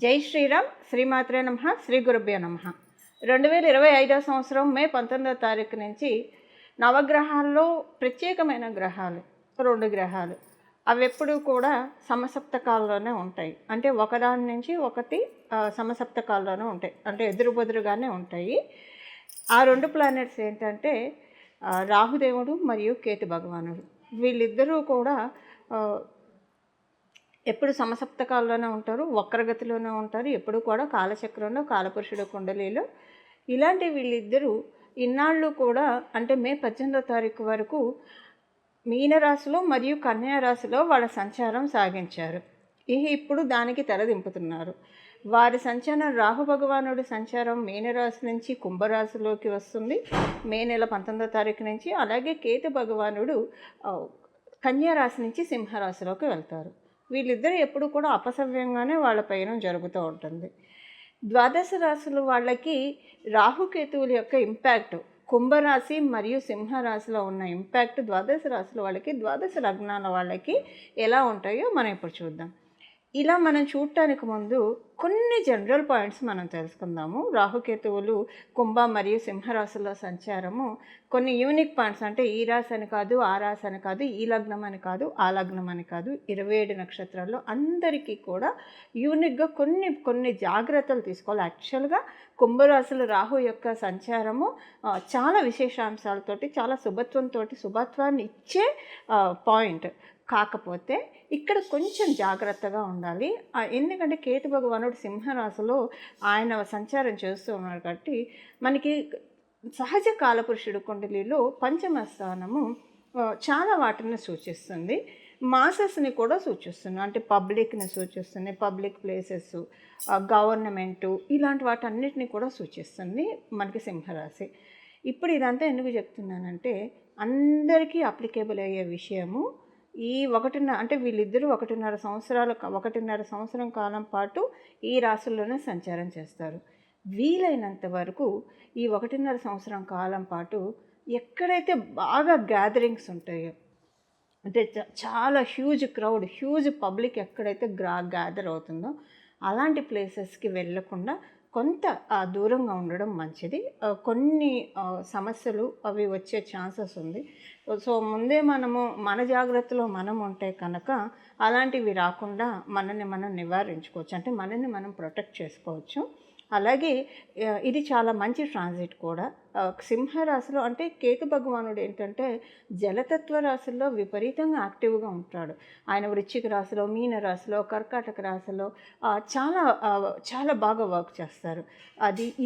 జై శ్రీరామ్, శ్రీమాత్రే నమః, శ్రీ గురుభ్యో నమః. 2025 సంవత్సరం మే 19వ తారీఖు నుంచి నవగ్రహాల్లో ప్రత్యేకమైన గ్రహాలు 2 గ్రహాలు అవి ఎప్పుడూ కూడా సమసప్తకాల్లోనే ఉంటాయి. అంటే ఒకదాని నుంచి ఒకటి సమసప్తకాల్లోనే ఉంటాయి, అంటే ఎదురుబెదురుగానే ఉంటాయి. ఆ 2 ప్లానెట్స్ ఏంటంటే రాహుదేవుడు మరియు కేతు భగవానుడు. వీళ్ళిద్దరూ కూడా ఎప్పుడు సమసప్తకాల్లోనే ఉంటారు, వక్రగతిలోనే ఉంటారు, ఎప్పుడు కూడా కాలచక్రంలో కాలపురుషుడు కుండలిలో. ఇలాంటి వీళ్ళిద్దరూ ఇన్నాళ్ళు కూడా అంటే మే 18వ తారీఖు వరకు మీనరాశిలో మరియు కన్యా రాశిలో వాళ్ళ సంచారం సాగించారు. ఇప్పుడు దానికి తెరదింపుతున్నారు. వారి సంచారం రాహు భగవానుడి సంచారం మీనరాశి నుంచి కుంభరాశిలోకి వస్తుంది మే నెల 19వ తారీఖు నుంచి. అలాగే కేతు భగవానుడు కన్యా రాశి నుంచి సింహరాశిలోకి వెళ్తారు. వీళ్ళిద్దరూ ఎప్పుడు కూడా అపసవ్యంగానే వాళ్ళ పయనం జరుగుతూ ఉంటుంది. ద్వాదశ రాశులు వాళ్ళకి రాహుకేతువుల యొక్క ఇంపాక్ట్, కుంభరాశి మరియు సింహరాశిలో ఉన్న ఇంపాక్ట్ ద్వాదశ రాశుల వాళ్ళకి, ద్వాదశ లగ్నాల వాళ్ళకి ఎలా ఉంటాయో మనం ఇప్పుడు చూద్దాం. ఇలా మనం చూడటానికి ముందు కొన్ని జనరల్ పాయింట్స్ మనం తెలుసుకుందాము. రాహుకేతువులు కుంభ మరియు సింహరాశుల్లో సంచారము కొన్ని యూనిక్ పాయింట్స్, అంటే ఈ రాశి అని కాదు, ఆ రాశి అని కాదు, ఈ లగ్నం అని కాదు, ఆ లగ్నం అని కాదు, 27 నక్షత్రాల్లో అందరికీ కూడా యూనిక్గా కొన్ని జాగ్రత్తలు తీసుకోవాలి. యాక్చువల్గా కుంభరాశులు రాహు యొక్క సంచారము చాలా విశేషాంశాలతోటి, చాలా శుభత్వాన్ని ఇచ్చే పాయింట్. కాకపోతే ఇక్కడ కొంచెం జాగ్రత్తగా ఉండాలి. ఎందుకంటే కేతు భగవానుడు సింహరాశిలో ఆయన సంచారం చేస్తూ ఉన్నాడు కాబట్టి మనకి సహజ కాలపురుషుడు కుండలిలో పంచమ స్థానము చాలా వాటిని సూచిస్తుంది, మాసెస్ని కూడా సూచిస్తుంది, అంటే పబ్లిక్ని సూచిస్తుంది, పబ్లిక్ ప్లేసెస్, గవర్నమెంటు, ఇలాంటి వాటన్నిటిని కూడా సూచిస్తుంది మనకి సింహరాశి. ఇప్పుడు ఇదంతా ఎందుకు చెప్తున్నానంటే అందరికీ అప్లికేబుల్ అయ్యే విషయము. ఈ అంటే వీళ్ళిద్దరూ 1.5 సంవత్సరం కాలం పాటు ఈ రాశుల్లోనే సంచారం చేస్తారు. వీలైనంత వరకు ఈ 1.5 సంవత్సరం కాలం పాటు ఎక్కడైతే బాగా గ్యాదరింగ్స్ ఉంటాయో, అంటే చాలా హ్యూజ్ పబ్లిక్ ఎక్కడైతే గ్యాదర్ అవుతుందో అలాంటి ప్లేసెస్కి వెళ్ళకుండా కొంత దూరంగా ఉండడం మంచిది. కొన్ని సమస్యలు అవి వచ్చే ఛాన్సెస్ ఉంది. సో ముందే మన జాగ్రత్తలో మనం ఉంటే కనుక అలాంటివి రాకుండా మనల్ని మనం నివారించుకోవచ్చు, అంటే మనల్ని మనం ప్రొటెక్ట్ చేసుకోవచ్చు. అలాగే ఇది చాలా మంచి ట్రాన్సిట్ కూడా. సింహరాశిలో అంటే కేతు భగవానుడు ఏంటంటే జలతత్వ రాశుల్లో విపరీతంగా యాక్టివ్గా ఉంటాడు. ఆయన వృశ్చిక రాశిలో, మీన రాశిలో, కర్కాటక రాశిలో చాలా బాగా వర్క్ చేస్తారు.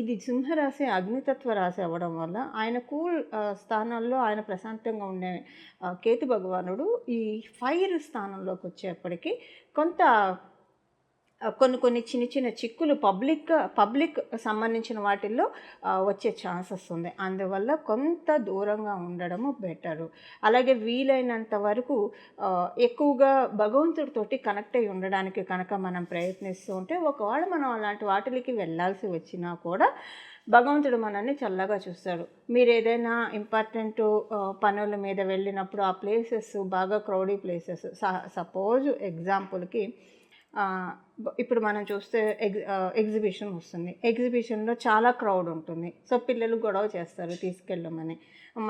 ఇది సింహరాశి అగ్నితత్వ రాశి అవ్వడం వల్ల ఆయన స్థానాల్లో ఆయన ప్రశాంతంగా ఉండే కేతు భగవానుడు ఈ ఫైర్ స్థానంలోకి వచ్చేప్పటికీ కొంత కొన్ని చిన్న చిక్కులు పబ్లిక్ సంబంధించిన వాటిల్లో వచ్చే ఛాన్సెస్ ఉంది. అందువల్ల కొంత దూరంగా ఉండడము బెటరు. అలాగే వీలైనంత వరకు ఎక్కువగా భగవంతుడితోటి కనెక్ట్ అయి ఉండడానికి కనుక మనం ప్రయత్నిస్తూ ఉంటే, ఒకవేళ మనం అలాంటి వాటికి వెళ్ళాల్సి వచ్చినా కూడా భగవంతుడు మనల్ని చల్లగా చూస్తాడు. మీరు ఏదైనా ఇంపార్టెంట్ పనుల మీద వెళ్ళినప్పుడు ఆ ప్లేసెస్ బాగా క్రౌడీ ప్లేసెస్, సపోజ్ ఎగ్జాంపుల్కి ఇప్పుడు మనం చూస్తే ఎగ్జిబిషన్ వస్తుంది, ఎగ్జిబిషన్లో చాలా క్రౌడ్ ఉంటుంది. సో పిల్లలు గొడవ చేస్తారు తీసుకెళ్ళమని.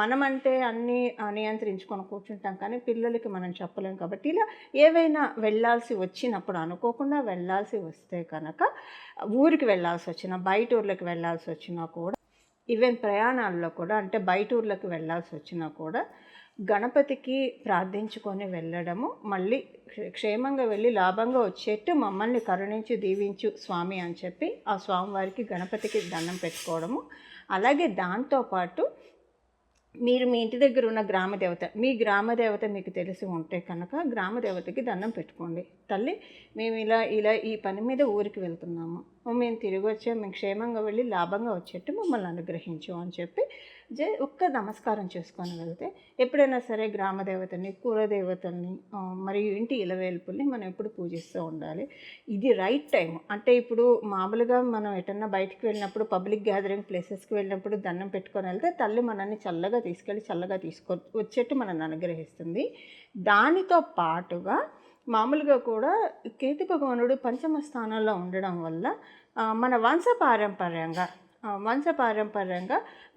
మనమంటే అన్నీ నియంత్రించుకొని కూర్చుంటాం, కానీ పిల్లలకి మనం చెప్పలేం. కాబట్టి ఇలా ఏవైనా వెళ్ళాల్సి వచ్చినప్పుడు, అనుకోకుండా వెళ్ళాల్సి వస్తే కనుక, ఊరికి వెళ్ళాల్సి వచ్చినా, బయట ఊర్లకు వెళ్ళాల్సి వచ్చినా కూడా, ఈవెన్ ప్రయాణాల్లో కూడా, అంటే బయట ఊర్లకు వెళ్ళాల్సి వచ్చినా కూడా గణపతికి ప్రార్థించుకొని వెళ్ళడము, మళ్ళీ క్షేమంగా వెళ్ళి లాభంగా వచ్చేట్టు మమ్మల్ని కరుణించి దీవించు స్వామి అని చెప్పి ఆ స్వామివారికి గణపతికి దండం పెట్టుకోవడము. అలాగే దాంతోపాటు మీరు మీ ఇంటి దగ్గర ఉన్న మీ గ్రామదేవత మీకు తెలిసి ఉంటే కనుక గ్రామదేవతకి దండం పెట్టుకోండి. తల్లి, మేము ఇలా ఈ పని మీద ఊరికి వెళ్తున్నాము, మేము తిరిగి వచ్చాము, మేము క్షేమంగా వెళ్ళి లాభంగా వచ్చేట్టు మమ్మల్ని అనుగ్రహించు అని చెప్పి ఒక్క నమస్కారం చేసుకొని వెళ్తే, ఎప్పుడైనా సరే గ్రామదేవతని, కులదేవతల్ని మరియు ఇంటి ఇలవేల్పుల్ని మనం ఎప్పుడు పూజిస్తూ ఉండాలి. ఇది రైట్ టైం. అంటే ఇప్పుడు మామూలుగా మనం ఎటన్నా బయటికి వెళ్ళినప్పుడు, పబ్లిక్ గ్యాదరింగ్ ప్లేసెస్కి వెళ్ళినప్పుడు దండం పెట్టుకొని వెళ్తే తల్లి మనల్ని చల్లగా తీసుకొచ్చేట్టు మనల్ని అనుగ్రహిస్తుంది. దానితో పాటుగా మామూలుగా కూడా కేతు భగవానుడు పంచమ స్థానంలో ఉండడం వల్ల మన వంశపారంపర్యంగా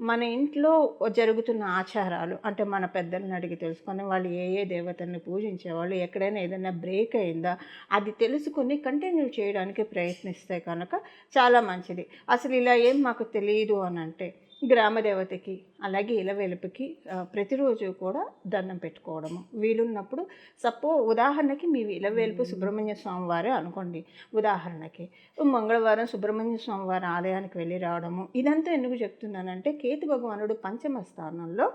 మన ఇంట్లో జరుగుతున్న ఆచారాలు అంటే మన పెద్దల్ని అడిగి తెలుసుకొని వాళ్ళు ఏ ఏ దేవతల్ని పూజించేవాళ్ళు, ఎక్కడైనా ఏదైనా బ్రేక్ అయిందా అది తెలుసుకొని కంటిన్యూ చేయడానికి ప్రయత్నిస్తే కనుక చాలా మంచిది. అసలు ఇలా ఏం మాకు తెలియదు అని అంటే గ్రామదేవతకి అలాగే ఇలవేలుపుకి ప్రతిరోజు కూడా దండం పెట్టుకోవడము వీలున్నప్పుడు. ఉదాహరణకి మీ ఇలవేలుపు సుబ్రహ్మణ్య స్వామి వారే అనుకోండి, ఉదాహరణకి మంగళవారం సుబ్రహ్మణ్య స్వామి వారి ఆలయానికి వెళ్ళి రావడము. ఇదంతా ఎందుకు చెప్తున్నానంటే కేతు భగవానుడు పంచమ స్థానంలో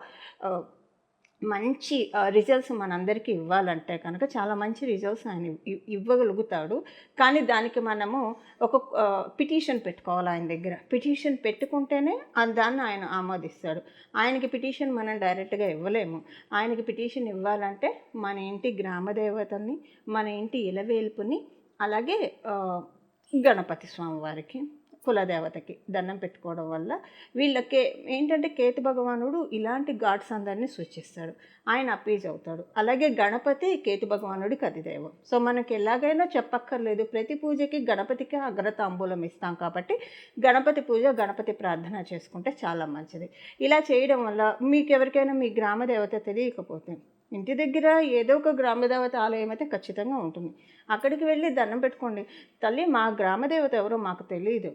మంచి రిజల్ట్స్ మనందరికీ ఇవ్వాలంటే కనుక చాలా మంచి రిజల్ట్స్ ఆయన ఇవ్వగలుగుతాడు. కానీ దానికి మనము ఒక పిటిషన్ పెట్టుకోవాలి ఆయన దగ్గర. పిటిషన్ పెట్టుకుంటేనే దాన్ని ఆయన ఆమోదిస్తాడు. ఆయనకి పిటిషన్ మనం డైరెక్ట్గా ఇవ్వలేము. ఆయనకి పిటిషన్ ఇవ్వాలంటే మన ఇంటి గ్రామదేవతని, మన ఇంటి ఇలవేల్పుని, అలాగే గణపతి స్వామి వారికి, కులదేవతకి దండం పెట్టుకోవడం వల్ల వీళ్ళకి ఏంటంటే కేతు భగవానుడు ఇలాంటి గాడ్స్ అందరినీ సూచిస్తాడు. ఆయన అప్పీజ్ అవుతాడు. అలాగే గణపతి కేతు భగవానుడికి అధిదైవం. సో మనకి ఎలాగైనా చెప్పక్కర్లేదు, ప్రతి పూజకి గణపతికి అగ్రతాంబూలం ఇస్తాం కాబట్టి గణపతి పూజ, గణపతి ప్రార్థన చేసుకుంటే చాలా మంచిది. ఇలా చేయడం వల్ల మీకు ఎవరికైనా మీ గ్రామదేవత తెలియకపోతే ఇంటి దగ్గర ఏదో ఒక గ్రామదేవత ఆలయం అయితే ఖచ్చితంగా ఉంటుంది. అక్కడికి వెళ్ళి దండం పెట్టుకోండి. తల్లి మా గ్రామదేవత ఎవరో మాకు తెలియదు,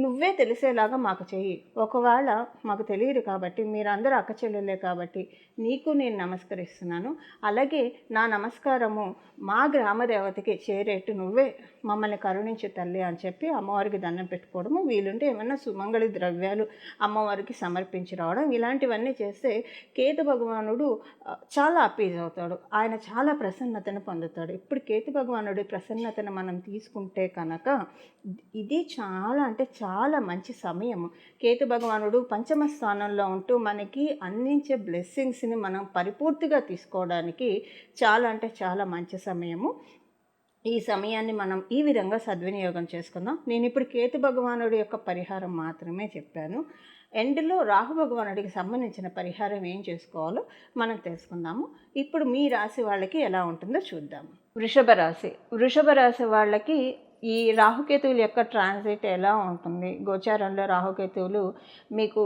నువ్వే తెలిసేలాగా మాకు చెయ్యి. ఒకవేళ మాకు తెలియదు కాబట్టి మీరందరూ అక్క చెల్లెలే కాబట్టి నీకు నేను నమస్కరిస్తున్నాను. అలాగే నా నమస్కారము మా గ్రామదేవతకి చేరేట్టు నువ్వే మమ్మల్ని కరుణించు తల్లి అని చెప్పి అమ్మవారికి దండం పెట్టుకోవడము. వీలుంటే ఏమైనా సుమంగళి ద్రవ్యాలు అమ్మవారికి సమర్పించి రావడం, ఇలాంటివన్నీ చేస్తే కేతు భగవానుడు చాలా అప్పీజ్ అవుతాడు. ఆయన చాలా ప్రసన్నతను పొందుతాడు. ఇప్పుడు కేతు భగవానుడి ప్రసన్నతను మనం తీసుకుంటే కనుక ఇది చాలా మంచి సమయము. కేతు భగవానుడు పంచమ స్థానంలో ఉంటూ మనకి అందించే బ్లెస్సింగ్స్ని మనం పరిపూర్తిగా తీసుకోవడానికి చాలా మంచి సమయము. ఈ సమయాన్ని మనం ఈ విధంగా సద్వినియోగం చేసుకుందాం. నేను ఇప్పుడు కేతు భగవానుడి యొక్క పరిహారం మాత్రమే చెప్పాను. ఎండ్లో రాహు భగవానుడికి సంబంధించిన పరిహారం ఏం చేసుకోవాలో మనం తెలుసుకుందాము. ఇప్పుడు మీ రాశి వాళ్ళకి ఎలా ఉంటుందో చూద్దాము. వృషభ రాశి వాళ్ళకి ఈ రాహుకేతువుల యొక్క ట్రాన్సిట్ ఎలా ఉంటుంది? గోచారంలో రాహుకేతువులు మీకు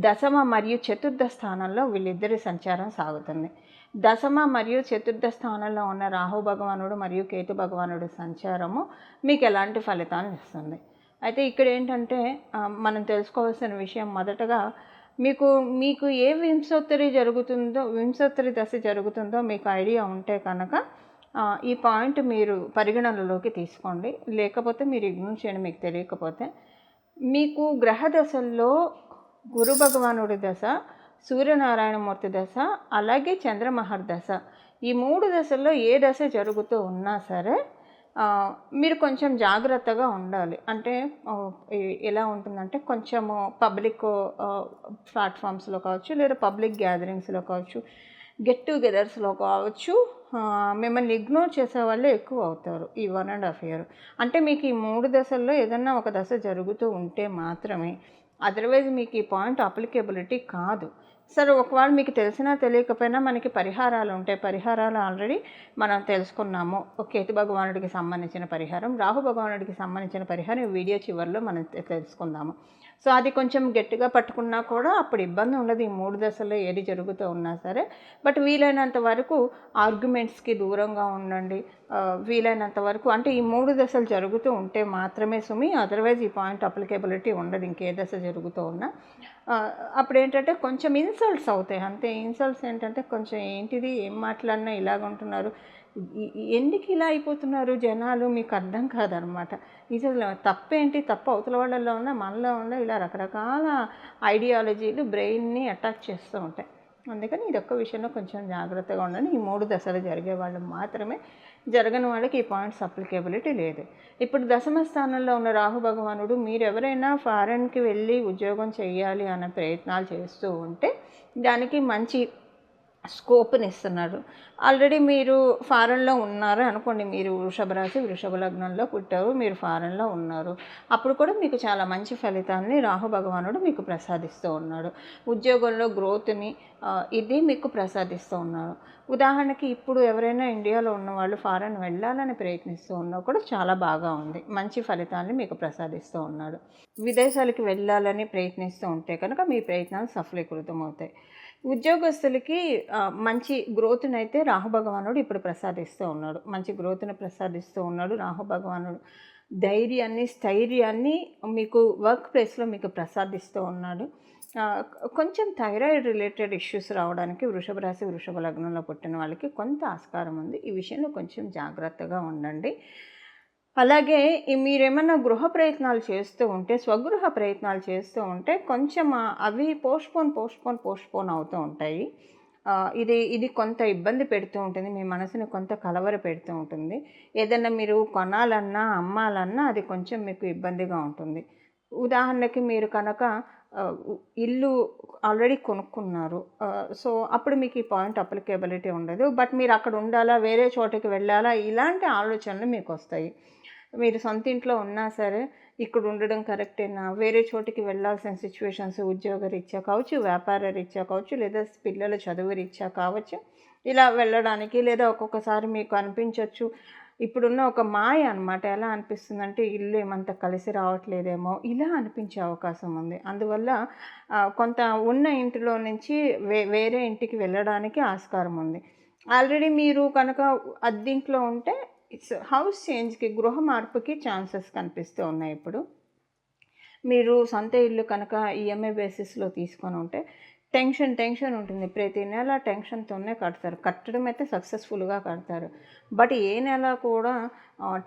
దశమ మరియు చతుర్థ స్థానంలో వీళ్ళిద్దరి సంచారం సాగుతుంది. దశమ మరియు చతుర్థ స్థానంలో ఉన్న రాహు భగవానుడు మరియు కేతు భగవానుడి సంచారము మీకు ఎలాంటి ఫలితాలను ఇస్తుంది? అయితే ఇక్కడ ఏంటంటే మనం తెలుసుకోవాల్సిన విషయం మొదటగా మీకు ఏ వింశోత్తరి దశ జరుగుతుందో మీకు ఐడియా ఉంటే కనుక ఈ పాయింట్ మీరు పరిగణనలోకి తీసుకోండి. లేకపోతే మీరు ఇగ్నోర్ చేయండి మీకు తెలియకపోతే. మీకు గ్రహ దశల్లో గురు భగవానుడి దశ, సూర్యనారాయణమూర్తి దశ, అలాగే చంద్రమహర్ దశ, ఈ 3 దశల్లో ఏ దశ జరుగుతూ ఉన్నా సరే మీరు కొంచెం జాగ్రత్తగా ఉండాలి. అంటే ఎలా ఉంటుందంటే కొంచెము పబ్లిక్ ప్లాట్ఫామ్స్లో కావచ్చు, లేదా పబ్లిక్ గ్యాదరింగ్స్లో కావచ్చు, గెట్ టుగెదర్స్లో కావచ్చు, మిమ్మల్ని ఇగ్నోర్ చేసే వాళ్ళే ఎక్కువ అవుతారు ఈ 1.5 year. అంటే మీకు ఈ 3 దశల్లో ఏదన్నా ఒక దశ జరుగుతూ ఉంటే మాత్రమే, అదర్వైజ్ మీకు ఈ పాయింట్ అప్లికేబిలిటీ కాదు. సరే, ఒకవేళ మీకు తెలిసినా తెలియకపోయినా మనకి పరిహారాలు ఉంటాయి. పరిహారాలు ఆల్రెడీ మనం తెలుసుకున్నాము. కేతు భగవానుడికి సంబంధించిన పరిహారం, రాహు భగవానుడికి సంబంధించిన పరిహారం వీడియో చివరిలో మనం తెలుసుకుందాము. సో అది కొంచెం గట్టిగా పట్టుకున్నా కూడా అప్పుడు ఇబ్బంది ఉండదు ఈ 3 దశల్లో ఏది జరుగుతూ ఉన్నా సరే. బట్ వీలైనంత వరకు ఆర్గ్యుమెంట్స్కి దూరంగా ఉండండి. వీలైనంత వరకు అంటే ఈ 3 దశలు జరుగుతూ ఉంటే మాత్రమే సుమి, అదర్వైజ్ ఈ పాయింట్ అప్లికేబిలిటీ ఉండదు ఇంకే దశ జరుగుతూ ఉన్నా. అప్పుడు ఏంటంటే కొంచెం ఇన్సల్ట్స్ అవుతాయి అంతే. ఇన్సల్ట్స్ ఏంటంటే కొంచెం ఏంటిది, ఏం మాట్లాడినా ఇలాగ ఉంటున్నారు, ఎందుకు ఇలా అయిపోతున్నారు జనాలు, మీకు అర్థం కాదనమాట. నిజంగా తప్పేంటి, తప్పు అవతల వాళ్ళల్లో ఉందా మనలో ఉందా, ఇలా రకరకాల ఐడియాలజీలు బ్రెయిన్ని అటాక్ చేస్తూ ఉంటాయి. అందుకని ఇదొక్క విషయంలో కొంచెం జాగ్రత్తగా ఉండండి. ఈ 3 దశలు జరిగే వాళ్ళు మాత్రమే, జరగని వాళ్ళకి ఈ పాయింట్స్ అప్లికేబిలిటీ లేదు. ఇప్పుడు దశమ స్థానంలో ఉన్న రాహు భగవానుడు మీరు ఎవరైనా ఫారెన్కి వెళ్ళి ఉద్యోగం చేయాలి అనే ప్రయత్నాలు చేస్తూ ఉంటే దానికి మంచి స్కోప్‌ని ఇస్తున్నాడు. ఆల్రెడీ మీరు ఫారెన్‌లో ఉన్నారు అనుకోండి. మీరు వృషభ రాశి, వృషభ లగ్నంలో పుట్టారు. మీరు ఫారెన్‌లో ఉన్నారు. అప్పుడు కూడా మీకు చాలా మంచి ఫలితాన్ని రాహు భగవానుడు మీకు ప్రసాదిస్తూ ఉన్నాడు. ఉద్యోగంలో గ్రోత్‌ని ఇది మీకు ప్రసాదిస్తూ ఉన్నాడు. ఉదాహరణకి ఇప్పుడు ఎవరైనా ఇండియాలో ఉన్నవాళ్ళు ఫారెన్ వెళ్ళాలని ప్రయత్నిస్తూ ఉన్నా కూడా చాలా బాగా ఉంది. మంచి ఫలితాన్ని మీకు ప్రసాదిస్తూ ఉన్నాడు. విదేశాలకు వెళ్ళాలని ప్రయత్నిస్తూ ఉంటే కనుక మీ ప్రయత్నాలు సఫలీకృతం అవుతాయి. ఉద్యోగస్తులకి మంచి గ్రోత్‌నైతే రాహు భగవానుడు ఇప్పుడు ప్రసాదిస్తూ ఉన్నాడు. మంచి గ్రోత్‌ని ప్రసాదిస్తూ ఉన్నాడు రాహు భగవానుడు. ధైర్యాన్ని, స్థైర్యాన్ని మీకు వర్క్ ప్లేస్‌లో మీకు ప్రసాదిస్తూ ఉన్నాడు. కొంచెం థైరాయిడ్ రిలేటెడ్ ఇష్యూస్ రావడానికి వృషభ రాశి, వృషభ లగ్నంలో పుట్టిన వాళ్ళకి కొంత ఆస్కారం ఉంది. ఈ విషయంలో కొంచెం జాగ్రత్తగా ఉండండి. అలాగే మీరేమన్నా గృహ ప్రయత్నాలు చేస్తూ ఉంటే, స్వగృహ ప్రయత్నాలు చేస్తూ ఉంటే కొంచెం అవి పోస్ట్‌పోన్ అవుతూ ఉంటాయి. ఇది కొంత ఇబ్బంది పెడుతూ ఉంటుంది. మీ మనసుని కొంత కలవర పెడుతూ ఉంటుంది. ఏదన్నా మీరు కొనాలన్నా, అమ్మాలన్నా అది కొంచెం మీకు ఇబ్బందిగా ఉంటుంది. ఉదాహరణకి మీరు కనుక ఇల్లు ఆల్రెడీ కొనుక్కున్నారు. సో, అప్పుడు మీకు ఈ పాయింట్ అప్లికేబిలిటీ ఉండదు. బట్ మీరు అక్కడ ఉండాలా, వేరే చోటకి వెళ్ళాలా, ఇలాంటి ఆలోచనలు మీకొస్తాయి. మీరు సొంత ఇంట్లో ఉన్నా సరే, ఇక్కడ ఉండడం కరెక్టేనా, వేరే చోటికి వెళ్ళాల్సిన సిచ్యువేషన్స్ ఉద్యోగరీత్యా కావచ్చు, వ్యాపార రీత్యా కావచ్చు, లేదా పిల్లల చదువు రీత్యా కావచ్చు, ఇలా వెళ్ళడానికి లేదా ఒక్కొక్కసారి మీకు అనిపించవచ్చు. ఇప్పుడున్న ఒక మాయ అనమాట. ఎలా అనిపిస్తుందంటే ఇల్లు ఏమంత కలిసి రావట్లేదేమో, ఇలా అనిపించే అవకాశం ఉంది. అందువల్ల కొంత ఉన్న ఇంటిలో నుంచి వేరే ఇంటికి వెళ్ళడానికి ఆస్కారం ఉంది. ఆల్రెడీ మీరు కనుక అద్దింట్లో ఉంటే హౌస్ చేంజ్‌కి, గృహ మార్పుకి ఛాన్సెస్ కనిపిస్తూ ఉన్నాయి ఇప్పుడు. మీరు సొంత ఇల్లు కనుక ఈఎంఐ బేసిస్‌లో తీసుకొని ఉంటే టెన్షన్ ఉంటుంది. ప్రతి నెల టెన్షన్‌తోనే కడతారు. కట్టడం అయితే సక్సెస్‌ఫుల్‌గా కడతారు. బట్ ఏ నెల కూడా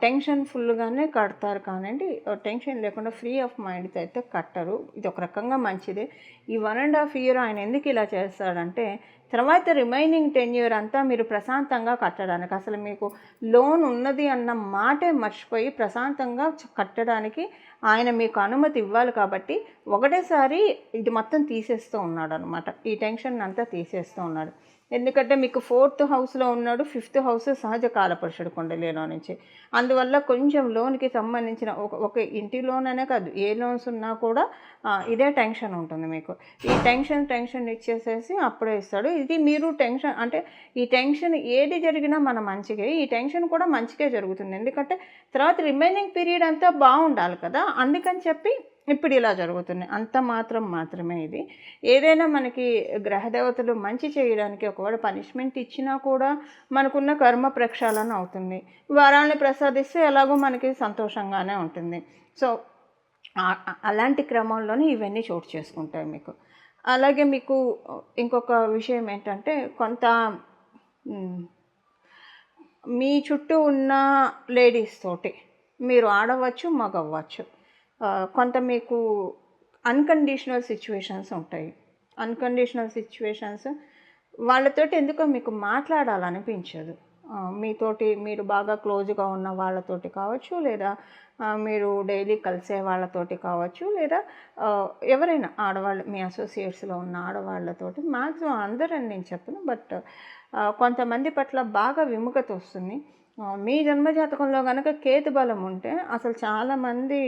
టెన్షన్ ఫుల్‌గానే కడతారు కానండి, టెన్షన్ లేకుండా ఫ్రీ ఆఫ్ మైండ్‌తో అయితే కట్టరు. ఇది ఒక రకంగా మంచిదే. ఈ 1½ ఇయర్ ఆయన ఎందుకు ఇలా చేస్తాడంటే, తర్వాత రిమైనింగ్ 10 ఇయర్ అంతా మీరు ప్రశాంతంగా కట్టడానికి, అసలు మీకు లోన్ ఉన్నది అన్న మాటే మర్చిపోయి ప్రశాంతంగా కట్టడానికి ఆయన మీకు అనుమతి ఇవ్వాలి కాబట్టి ఒకటేసారి ఇది మొత్తం తీసేస్తూ ఉన్నాడనమాట. ఈ టెన్షన్ అంతా తీసేస్తూ ఉన్నాడు. ఎందుకంటే మీకు 4th హౌస్‌లో ఉన్నాడు. 5th హౌస్ సహజ కాలపురుషుడు కుండలిలో నుంచి. అందువల్ల కొంచెం లోన్‌కి సంబంధించిన ఒక ఇంటి లోన్ అనే కాదు, ఏ లోన్స్ ఉన్నా కూడా ఇదే టెన్షన్ ఉంటుంది మీకు. ఈ టెన్షన్ ఇచ్చేసేసి అప్పుడే ఇస్తాడు. ఇది మీరు టెన్షన్ అంటే ఈ టెన్షన్ ఏది జరిగినా మన మంచికే. ఈ టెన్షన్ కూడా మంచికే జరుగుతుంది. ఎందుకంటే తర్వాత రిమైనింగ్ పీరియడ్ అంతా బాగుండాలి కదా! అందుకని చెప్పి ఇప్పుడు ఇలా జరుగుతుంది. అంత మాత్రమే ఇది. ఏదైనా మనకి గ్రహదేవతలు మంచి చేయడానికి ఒకవేళ పనిష్మెంట్ ఇచ్చినా కూడా మనకున్న కర్మ ప్రక్షాళన అవుతుంది. వరాల్ని ప్రసాదిస్తే ఎలాగో మనకి సంతోషంగానే ఉంటుంది. సో, అలాంటి క్రమంలోనే ఇవన్నీ చోటు చేసుకుంటాయి మీకు. అలాగే మీకు ఇంకొక విషయం ఏంటంటే కొంత మీ చుట్టూ ఉన్న లేడీస్ తోటి మీరు ఆడవచ్చు, మగవ్వచ్చు. కొంత మీకు అన్‌కండిషనల్ సిచ్యువేషన్స్ ఉంటాయి. అన్‌కండిషనల్ సిచ్యువేషన్స్ వాళ్ళతోటి ఎందుకో మీకు మాట్లాడాలనిపించదు. మీతోటి మీరు బాగా క్లోజ్‌గా ఉన్న వాళ్ళతోటి కావచ్చు, లేదా మీరు డైలీ కలిసే వాళ్ళతోటి కావచ్చు, లేదా ఎవరైనా ఆడవాళ్ళు మీ అసోసియేట్స్‌లో ఉన్న ఆడవాళ్ళతోటి మాక్సిమం అందరని నేను చెప్పను. బట్ కొంతమంది పట్ల బాగా విముఖత వస్తుంది. మీ జన్మజాతకంలో గనక కేతు బలం ఉంటే అసలు చాలామంది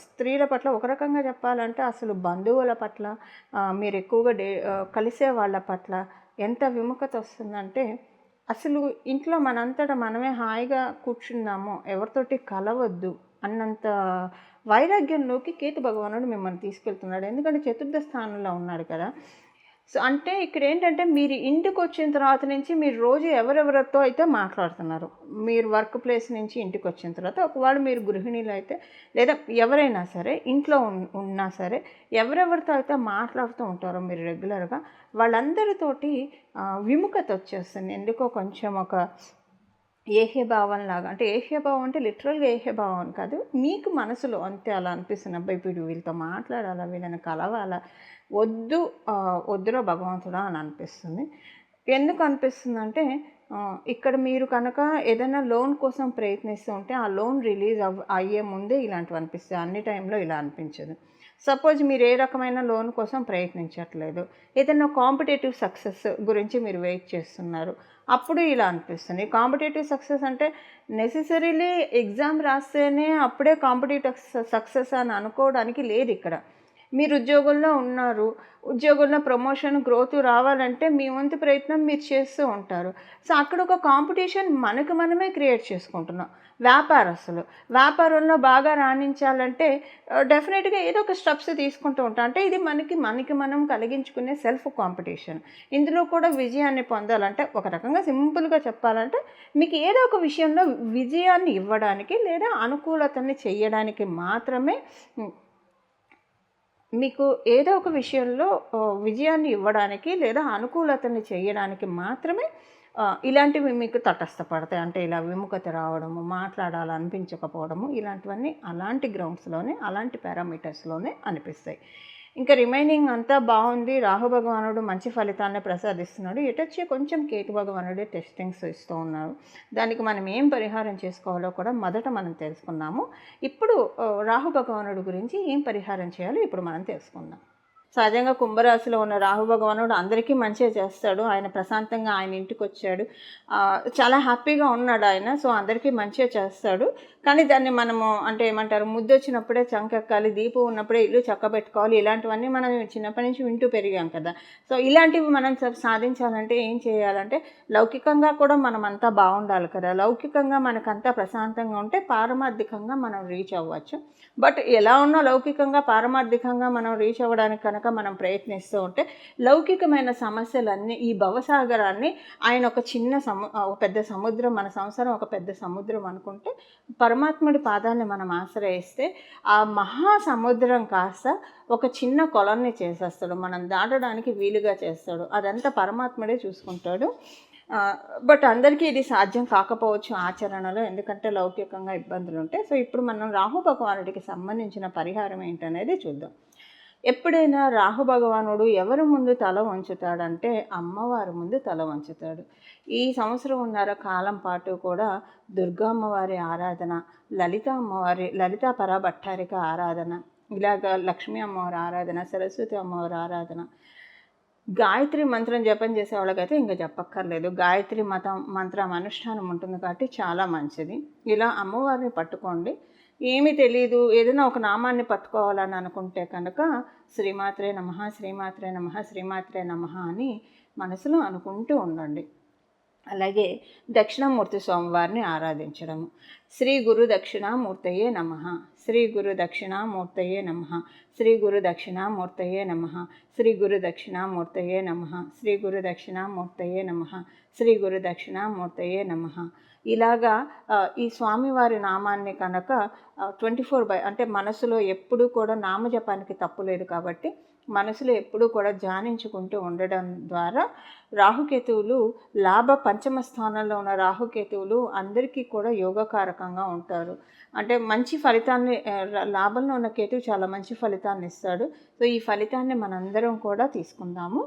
స్త్రీల పట్ల ఒక రకంగా చెప్పాలంటే అసలు బంధువుల పట్ల మీరు ఎక్కువగా కలిసే వాళ్ళ పట్ల ఎంత విముఖత వస్తుందంటే, అసలు ఇంట్లో మనంతటా మనమే హాయిగా కూర్చుందాము, ఎవరితోటి కలవద్దు అన్నంత వైరాగ్యంలోకి కేతు భగవానుడు మిమ్మల్ని తీసుకెళ్తున్నాడు. ఎందుకంటే చతుర్థ స్థానంలో ఉన్నాడు కదా! సో, అంటే ఇక్కడేంటంటే మీరు ఇంటికొచ్చిన తర్వాత నుంచి మీరు రోజు ఎవరెవరితో అయితే మాట్లాడుతున్నారు. మీరు వర్క్ ప్లేస్ నుంచి ఇంటికొచ్చిన తర్వాత ఒకవేళ మీరు గృహిణీలు అయితే లేదా ఎవరైనా సరే ఇంట్లో ఉన్నా సరే ఎవరెవరితో అయితే మాట్లాడుతూ ఉంటారో మీరు రెగ్యులర్‌గా వాళ్ళందరితోటి విముఖత వచ్చేస్తుంది. ఎందుకో కొంచెం ఒక ఏహ్యభావంలాగా, అంటే ఏహ్యభావం అంటే లిటరల్‌గా ఏహ్యభావం అని కాదు. మీకు మనసులో అంతే అలా అనిపిస్తుంది. అబ్బా! ఇప్పుడు వీళ్ళతో మాట్లాడాలా, వీళ్ళని కలవాలా, వద్దురా భగవంతుడా అని అనిపిస్తుంది. ఎందుకు అనిపిస్తుందంటే ఇక్కడ మీరు కనుక ఏదైనా లోన్ కోసం ప్రయత్నిస్తూ ఉంటే ఆ లోన్ రిలీజ్ అయ్యే ముందే ఇలాంటివి అనిపిస్తాయి. అన్ని టైంలో ఇలా అనిపించదు. సపోజ్ మీరు ఏ రకమైన లోన్ కోసం ప్రయత్నించట్లేదు, ఏదైనా కాంపిటేటివ్ సక్సెస్ గురించి మీరు వెయిట్ చేస్తున్నారు, అప్పుడు ఇలా అనిపిస్తుంది. కాంపిటేటివ్ సక్సెస్ అంటే నెసెసరీలీ ఎగ్జామ్ రాస్తేనే అప్పుడే కాంపిటేటివ్ సక్సెస్ అని అనుకోవడానికి లేదు ఇక్కడ. మీరు ఉద్యోగంలో ఉన్నారు, ఉద్యోగంలో ప్రమోషన్ గ్రోత్ రావాలంటే మీ వంతు ప్రయత్నం మీరు చేస్తూ ఉంటారు. సో అక్కడ ఒక కాంపిటీషన్ మనకు మనమే క్రియేట్ చేసుకుంటున్నాం. వ్యాపారంలో బాగా రాణించాలంటే డెఫినెట్గా ఏదో ఒక స్టెప్స్ తీసుకుంటూ ఉంటాం. అంటే ఇది మనకి మనం కలిగించుకునే సెల్ఫ్ కాంపిటీషన్. ఇందులో కూడా విజయాన్ని పొందాలంటే ఒక రకంగా సింపుల్గా చెప్పాలంటే మీకు ఏదో ఒక విషయంలో విజయాన్ని ఇవ్వడానికి లేదా అనుకూలతని చెయ్యడానికి మాత్రమే, మీకు ఏదో ఒక విషయంలో విజయాన్ని ఇవ్వడానికి లేదా అనుకూలతని చేయడానికి మాత్రమే ఇలాంటివి మీకు తటస్థపడతాయి. అంటే ఇలా విముఖత రావడము, మాట్లాడాలనిపించకపోవడము, ఇలాంటివన్నీ అలాంటి గ్రౌండ్స్లోనే, అలాంటి పారామీటర్స్లోనే అనిపిస్తాయి. ఇంకా రిమైనింగ్ అంతా బాగుంది, రాహు భగవానుడు మంచి ఫలితాన్ని ప్రసాదిస్తున్నాడు, ఎటొచ్చి కొంచెం కేతు భగవానుడే టెస్టింగ్స్ ఇస్తూ ఉన్నారు. దానికి మనం ఏం పరిహారం చేసుకోవాలో కూడా మొదట మనం తెలుసుకున్నాము. ఇప్పుడు రాహు భగవానుడు గురించి ఏం పరిహారం చేయాలో ఇప్పుడు మనం తెలుసుకుందాం. సహజంగా కుంభరాశిలో ఉన్న రాహు భగవానుడు అందరికీ మంచిగా చేస్తాడు. ఆయన ప్రశాంతంగా ఆయన ఇంటికి వచ్చాడు, చాలా హ్యాపీగా ఉన్నాడు ఆయన. సో అందరికీ మంచిగా చేస్తాడు. కానీ దాన్ని మనము అంటే ఏమంటారు, ముద్దు వచ్చినప్పుడే చంకెక్కాలి, దీపం ఉన్నప్పుడే ఇల్లు చక్కబెట్టుకోవాలి, ఇలాంటివన్నీ మనం చిన్నప్పటి నుంచి వింటూ పెరిగాం కదా. సో ఇలాంటివి మనం సాధించాలంటే ఏం చేయాలంటే, లౌకికంగా కూడా మనం అంతా బాగుండాలి కదా. లౌకికంగా మనకంతా ప్రశాంతంగా ఉంటే పారమార్థికంగా మనం రీచ్ అవ్వచ్చు. బట్ ఎలా ఉన్నా లౌకికంగా పారమార్థికంగా మనం రీచ్ అవ్వడానికి కనుక మనం ప్రయత్నిస్తూ ఉంటే లౌకికమైన సమస్యలన్నీ, ఈ భవసాగరాన్ని ఆయన ఒక చిన్న ఒక పెద్ద సముద్రం, మన సంసారం ఒక పెద్ద సముద్రం అనుకుంటే పరమాత్ముడి పాదాన్ని మనం ఆశ్రయిస్తే ఆ మహాసముద్రం కాస్త ఒక చిన్న కొలన్ని చేసేస్తాడు, మనం దాటడానికి వీలుగా చేస్తాడు. అదంతా పరమాత్ముడే చూసుకుంటాడు. బట్ అందరికీ ఇది సాధ్యం కాకపోవచ్చు ఆచరణలో, ఎందుకంటే లౌకికంగా ఇబ్బందులు ఉంటాయి. సో ఇప్పుడు మనం రాహు భగవానుడికి సంబంధించిన పరిహారం ఏంటనేది చూద్దాం. ఎప్పుడైనా రాహు భగవానుడు ఎవరి ముందు తల వంచుతాడంటే అమ్మవారి ముందు తల వంచుతాడు. ఈ సంవత్సరంన్నర కాలం పాటు కూడా దుర్గా అమ్మవారి ఆరాధన, లలితా పరాభట్టారిక ఆరాధన, ఇలాగ లక్ష్మీ అమ్మవారి ఆరాధన, సరస్వతి అమ్మవారి ఆరాధన, గాయత్రి మంత్రం జపం చేసే వాళ్ళకైతే ఇంకా చెప్పక్కర్లేదు. గాయత్రి మంత్రం అనుష్ఠానం ఉంటుంది కాబట్టి చాలా మంచిది. ఇలా అమ్మవారిని పట్టుకోండి. ఏమీ తెలీదు, ఏదైనా ఒక నామాన్ని పట్టుకోవాలని అనుకుంటే కనుక శ్రీమాత్రే నమః, శ్రీమాత్రే నమః, శ్రీమాత్రే నమః అని మనసులో అనుకుంటూ ఉండండి. అలాగే దక్షిణామూర్తి స్వామివారిని ఆరాధించడము. శ్రీ గురు దక్షిణామూర్తయే నమః, శ్రీ గురు దక్షిణామూర్తయే నమః, శ్రీ గురు దక్షిణామూర్తయే నమః, శ్రీ గురు దక్షిణామూర్తయే నమః, శ్రీ గురు దక్షిణామూర్తయే నమః, శ్రీ గురు దక్షిణామూర్తయే నమః. ఇలాగా ఈ స్వామివారి నామాన్ని కనుక 24 అంటే మనసులో ఎప్పుడూ కూడా నామజపానికి తప్పు లేదు కాబట్టి మనసులో ఎప్పుడూ కూడా ధ్యానించుకుంటూ ఉండడం ద్వారా రాహుకేతువులు పంచమ స్థానంలో ఉన్న రాహుకేతువులు అందరికీ కూడా యోగకారకంగా ఉంటారు. అంటే మంచి ఫలితాన్ని, లాభంలో ఉన్న కేతువు చాలా మంచి ఫలితాన్ని ఇస్తాడు. సో ఈ ఫలితాన్ని మనందరం కూడా తీసుకుందాము.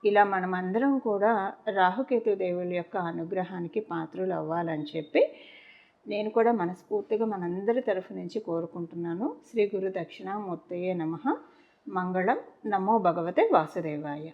ఇలా మనమందరం కూడా రాహుకేతు దేవుళ్ళ యొక్క అనుగ్రహానికి పాత్రలు అవ్వాలని చెప్పి నేను కూడా మనస్ఫూర్తిగా మనందరి తరఫు నుంచి కోరుకుంటున్నాను. శ్రీ గురు దక్షిణామూర్తయే నమః. మంగళం. నమో భగవతే వాసుదేవాయ.